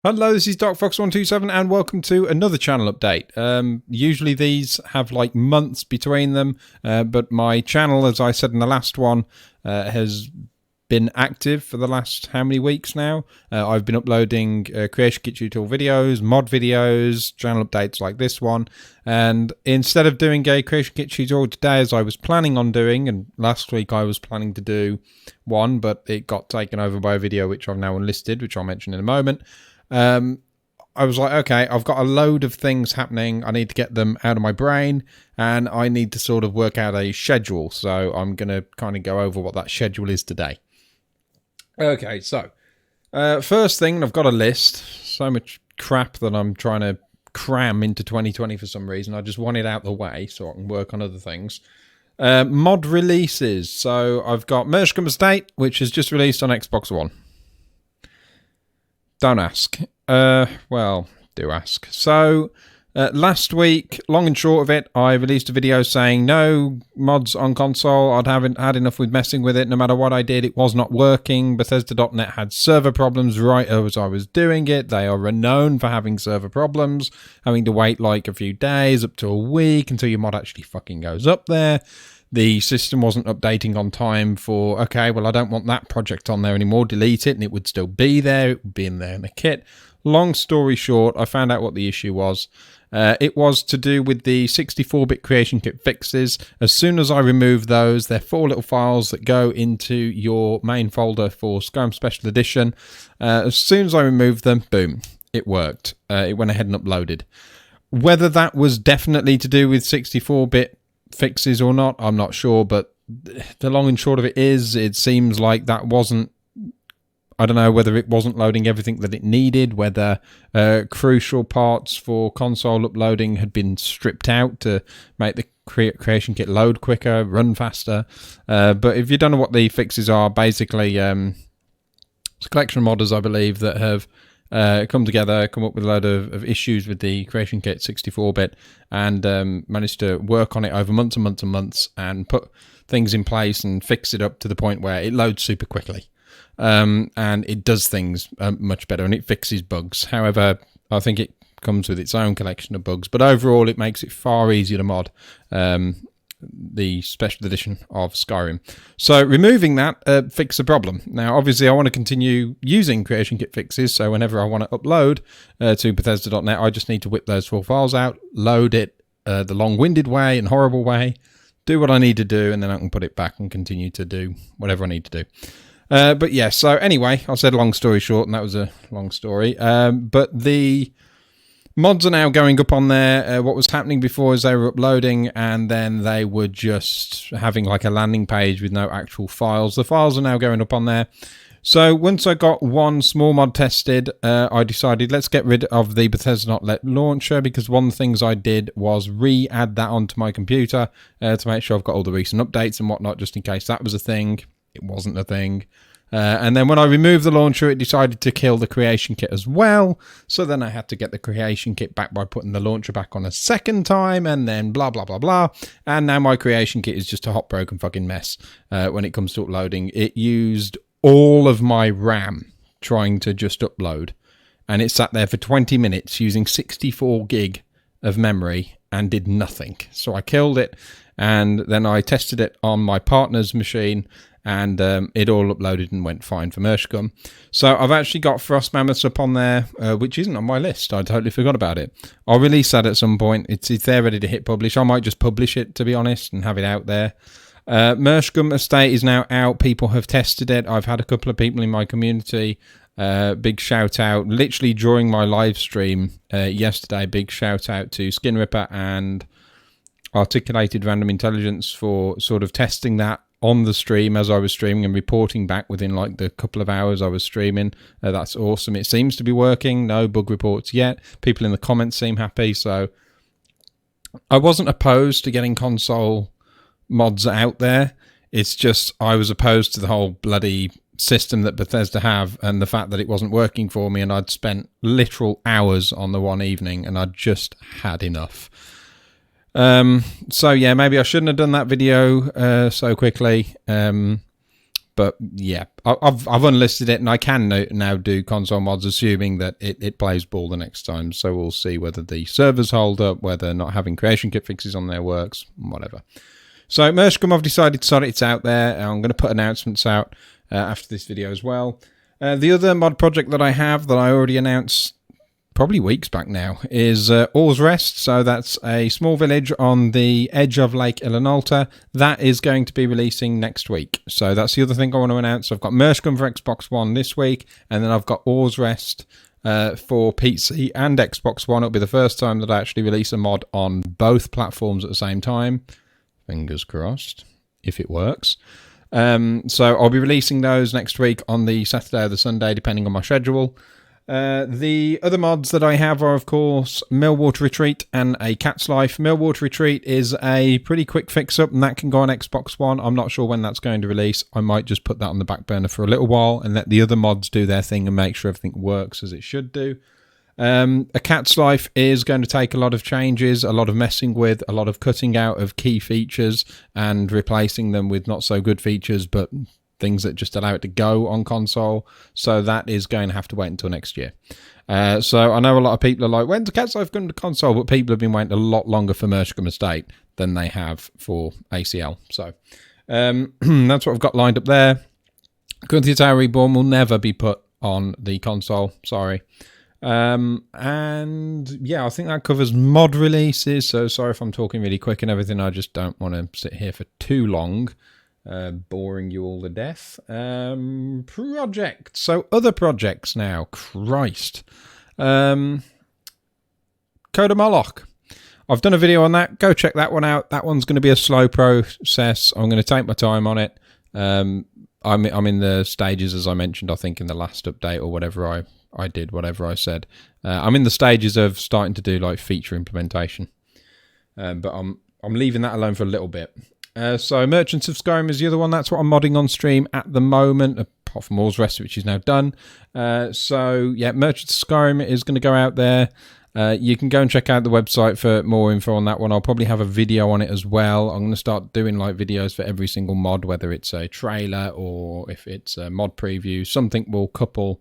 Hello, this is DarkFox127 and welcome to another channel update. Usually these have like months between them, but my channel, as I said in the last one, has been active for the last how many weeks now. I've been uploading Creation Kit tutorial videos, mod videos, channel updates like this one, and instead of doing a Creation Kit tutorial today as I was planning on doing, and last week I was planning to do one, but it got taken over by a video which I've now unlisted, which I'll mention in a moment. I was like, okay, I've got a load of things happening. I need to get them out of my brain and I need to sort of work out a schedule. So I'm going to kind of go over what that schedule is today. Okay, so first thing, I've got a list. So much crap that I'm trying to cram into 2020 for some reason. I just want it out the way so I can work on other things. Mod releases. So I've got Mershcombe Estate, which is just released on Xbox One. Don't ask. Well, do ask. So, last week, long and short of it, I released a video saying no mods on console. I haven't had enough with messing with it. No matter what I did, it was not working. Bethesda.net had server problems right as I was doing it. They are renowned for having server problems, having to wait like a few days, up to a week, until your mod actually fucking goes up there. The system wasn't updating on time for, okay, well, I don't want that project on there anymore. Delete it, and it would still be there. It would be in there in the kit. Long story short, I found out what the issue was. It was to do with the 64-bit Creation Kit fixes. As soon as I removed those, they're 4 little files that go into your main folder for Skyrim Special Edition. As soon as I removed them, boom, it worked. It went ahead and uploaded. Whether that was definitely to do with 64-bit fixes or not, I'm not sure, but the long and short of it is, it seems like that wasn't, I don't know whether it wasn't loading everything that it needed, whether crucial parts for console uploading had been stripped out to make the Creation Kit load quicker, run faster. But if you don't know what the fixes are, basically it's a collection of modders, I believe, that have come together, come up with a load of issues with the Creation Kit 64-bit and managed to work on it over months and months and months and put things in place and fix it up to the point where it loads super quickly. And it does things much better and it fixes bugs. However, I think it comes with its own collection of bugs, but overall it makes it far easier to mod the special edition of Skyrim. So removing that fixed the problem. Now obviously I want to continue using Creation Kit fixes, so whenever I want to upload to Bethesda.net, I just need to whip those 4 files out, load it the long-winded way and horrible way, do what I need to do, and then I can put it back and continue to do whatever I need to do. But yeah, so anyway, I said long story short, and that was a long story. But the mods are now going up on there. What was happening before is they were uploading and then they were just having like a landing page with no actual files. The files are now going up on there. So once I got one small mod tested, I decided let's get rid of the Bethesda.net launcher, because one of the things I did was re-add that onto my computer to make sure I've got all the recent updates and whatnot, just in case that was a thing. It wasn't a thing. And then when I removed the launcher, it decided to kill the Creation Kit as well. So then I had to get the Creation Kit back by putting the launcher back on a second time, and then blah, blah, blah, blah. And now my Creation Kit is just a hot, broken fucking mess when it comes to uploading. It used all of my RAM trying to just upload. And it sat there for 20 minutes using 64 gig of memory and did nothing. So I killed it, and then I tested it on my partner's machine, and it all uploaded and went fine for Mershcombe. So I've actually got Frost Mammoths up on there, which isn't on my list. I totally forgot about it. I'll release that at some point. It's there ready to hit publish. I might just publish it, to be honest, and have it out there. Mershcombe Estate is now out. People have tested it. I've had a couple of people in my community. Big shout out. Literally during my live stream yesterday, big shout out to Skinripper and Articulated Random Intelligence for sort of testing that on the stream as I was streaming and reporting back within like the couple of hours I was streaming. That's awesome. It seems to be working. No bug reports yet. People in the comments seem happy. So I wasn't opposed to getting console mods out there. It's just I was opposed to the whole bloody system that Bethesda have and the fact that it wasn't working for me, and I'd spent literal hours on the one evening and I'd just had enough. So yeah, maybe I shouldn't have done that video so quickly. But yeah, I've unlisted it, and I can now do console mods, assuming that it plays ball the next time. So we'll see whether the servers hold up, whether not having creation kit fixes on there works, whatever. So Mershcum, I've decided to sort it out there. I'm going to put announcements out after this video as well. The other mod project that I have that I already announced probably weeks back now is Oars Rest. So that's a small village on the edge of Lake Ilinalta. That is going to be releasing next week. So that's the other thing I want to announce. I've got Mershcum for Xbox One this week, and then I've got Oars Rest for PC and Xbox One. It'll be the first time that I actually release a mod on both platforms at the same time. Fingers crossed, if it works. So I'll be releasing those next week on the Saturday or the Sunday, depending on my schedule. The other mods that I have are, of course, Millwater Retreat and A Cat's Life. Millwater Retreat is a pretty quick fix-up, and that can go on Xbox One. I'm not sure when that's going to release. I might just put that on the back burner for a little while and let the other mods do their thing and make sure everything works as it should do. A Cat's Life is going to take a lot of changes, a lot of messing with, a lot of cutting out of key features and replacing them with not so good features, but things that just allow it to go on console. So that is going to have to wait until next year. So I know a lot of people are like, when's the Cat's Life going to console? But people have been waiting a lot longer for Mershcum Estate than they have for ACL. So that's what I've got lined up there. Gunther Tower Reborn will never be put on the console. Sorry. And yeah, I think that covers mod releases. So sorry if I'm talking really quick and everything. I just don't want to sit here for too long. Boring you all to death. Projects. So other projects now. Christ. Code of Moloch. I've done a video on that. Go check that one out. That one's going to be a slow process. I'm going to take my time on it. I'm in the stages, as I mentioned, I think in the last update or whatever I did, whatever I said. I'm in the stages of starting to do like feature implementation. But I'm leaving that alone for a little bit. So Merchants of Skyrim is the other one. That's what I'm modding on stream at the moment, apart from Oars Rest, which is now done. So yeah, Merchants of Skyrim is going to go out there. You can go and check out the website for more info on that one. I'll probably have a video on it as well. I'm going to start doing like videos for every single mod, whether it's a trailer or if it's a mod preview. Something will couple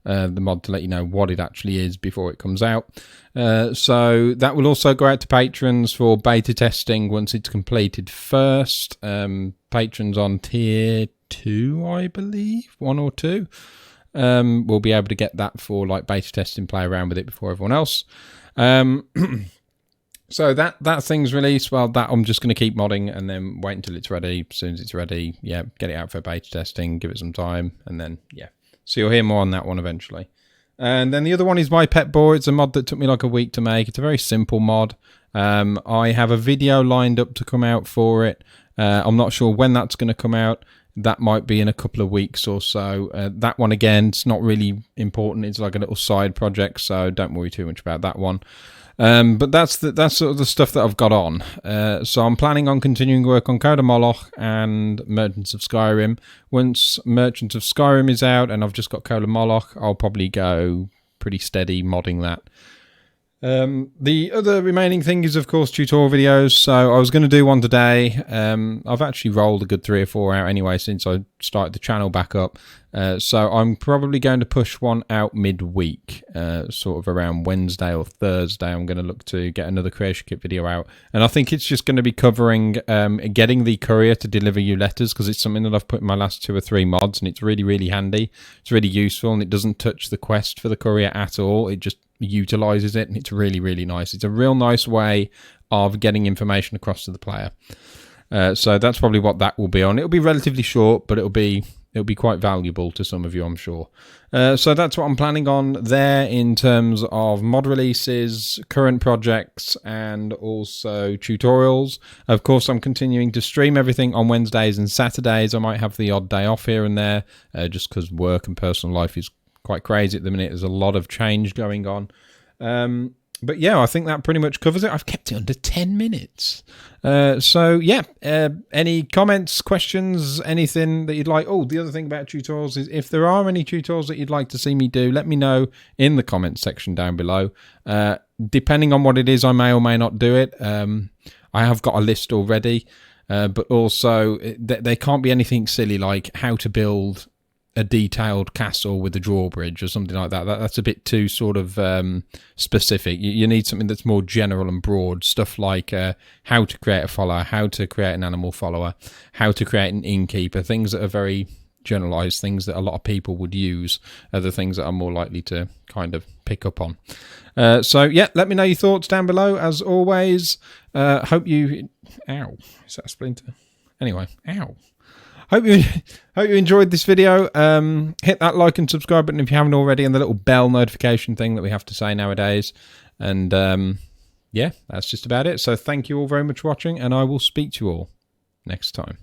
the mod to let you know what it actually is before it comes out. So that will also go out to patrons for beta testing once it's completed first. Patrons on tier 2, I believe, 1 or 2. We'll be able to get that for like beta testing, play around with it before everyone else. So that thing's released. Well, that I'm just going to keep modding and then wait until it's ready. As soon as it's ready, yeah, get it out for beta testing, give it some time, and then yeah. So you'll hear more on that one eventually. And then the other one is My Pet Boar. It's a mod that took me like a week to make. It's a very simple mod. I have a video lined up to come out for it. I'm not sure when that's going to come out. That might be in a couple of weeks or so. That one, again, it's not really important. It's like a little side project, so don't worry too much about that one. But that's sort of the stuff that I've got on. So I'm planning on continuing work on Code of Moloch and Merchants of Skyrim. Once Merchants of Skyrim is out and I've just got Code of Moloch, I'll probably go pretty steady modding that. The other remaining thing is, of course, tutorial videos. So I was going to do one today. I've actually rolled a good 3 or 4 out anyway since I started the channel back up. So I'm probably going to push one out midweek, sort of around Wednesday or Thursday. I'm going to look to get another creation kit video out. And I think it's just going to be covering getting the courier to deliver you letters, because it's something that I've put in my last 2 or 3 mods, and it's really, really handy. It's really useful, and it doesn't touch the quest for the courier at all. It just utilizes it, and it's really, really nice. It's a real nice way of getting information across to the player. So that's probably what that will be on. It'll be relatively short, but it'll be quite valuable to some of you, I'm sure. So that's what I'm planning on there in terms of mod releases, current projects, and also tutorials. Of course, I'm continuing to stream everything on Wednesdays and Saturdays. I might have the odd day off here and there, just because work and personal life is quite crazy at the minute. There's a lot of change going on. But yeah, I think that pretty much covers it. I've kept it under 10 minutes. So yeah, any comments, questions, anything that you'd like? Oh, the other thing about tutorials is if there are any tutorials that you'd like to see me do, let me know in the comments section down below. Depending on what it is, I may or may not do it. I have got a list already. but also they can't be anything silly like how to build a detailed castle with a drawbridge or something like that. That's a bit too sort of specific. You need something that's more general and broad. Stuff like how to create a follower, how to create an animal follower, how to create an innkeeper. Things that are very generalized, things that a lot of people would use, are the things that I'm more likely to kind of pick up on. So yeah, let me know your thoughts down below as always. Hope you... Ow. Is that a splinter? Anyway, ow. Hope you enjoyed this video. Hit that like and subscribe button if you haven't already, and the little bell notification thing that we have to say nowadays. And yeah, that's just about it. So thank you all very much for watching, and I will speak to you all next time.